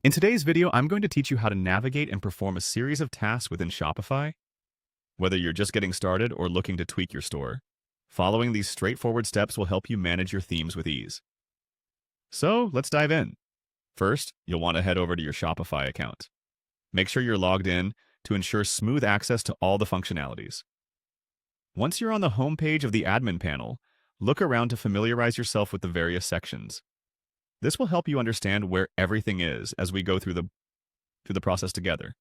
In today's video, I'm going to teach you how to navigate and perform a series of tasks within Shopify. Whether you're just getting started or looking to tweak your store, following these straightforward steps will help you manage your themes with ease. So let's dive in. First, you'll want to head over to your Shopify account. Make sure you're logged in to ensure smooth access to all the functionalities. Once you're on the home page of the admin panel, look around to familiarize yourself with the various sections. This will help you understand where everything is as we go through the process together.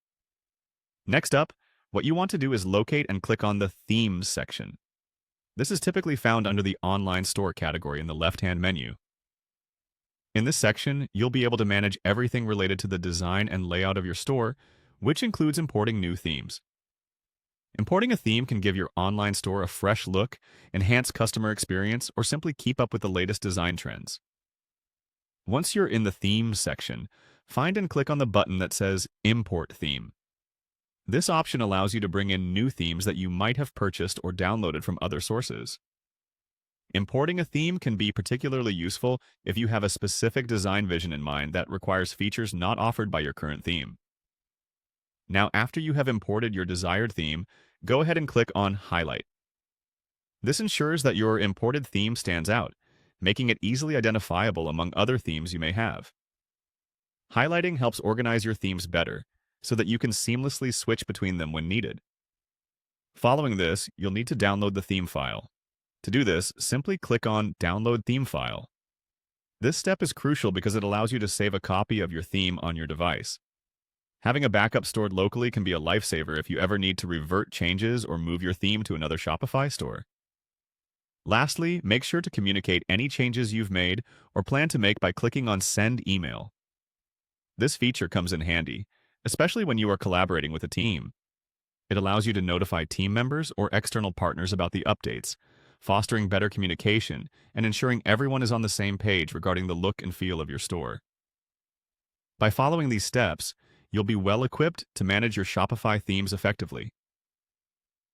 Next up, what you want to do is locate and click on the Themes section. This is typically found under the Online Store category in the left-hand menu. In this section, you'll be able to manage everything related to the design and layout of your store, which includes importing new themes. Importing a theme can give your online store a fresh look, enhance customer experience, or simply keep up with the latest design trends. Once you're in the Themes section, find and click on the button that says Import Theme. This option allows you to bring in new themes that you might have purchased or downloaded from other sources. Importing a theme can be particularly useful if you have a specific design vision in mind that requires features not offered by your current theme. Now, after you have imported your desired theme, go ahead and click on Highlight. This ensures that your imported theme stands out, making it easily identifiable among other themes you may have. Highlighting helps organize your themes better, so that you can seamlessly switch between them when needed. Following this, you'll need to download the theme file. To do this, simply click on Download Theme File. This step is crucial because it allows you to save a copy of your theme on your device. Having a backup stored locally can be a lifesaver if you ever need to revert changes or move your theme to another Shopify store. Lastly, make sure to communicate any changes you've made or plan to make by clicking on Send Email. This feature comes in handy, especially when you are collaborating with a team. It allows you to notify team members or external partners about the updates, fostering better communication and ensuring everyone is on the same page regarding the look and feel of your store. By following these steps, you'll be well equipped to manage your Shopify themes effectively.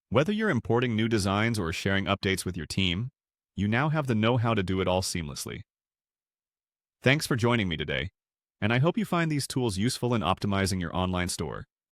Whether you're importing new designs or sharing updates with your team, you now have the know-how to do it all seamlessly. Thanks for joining me today, and I hope you find these tools useful in optimizing your online store.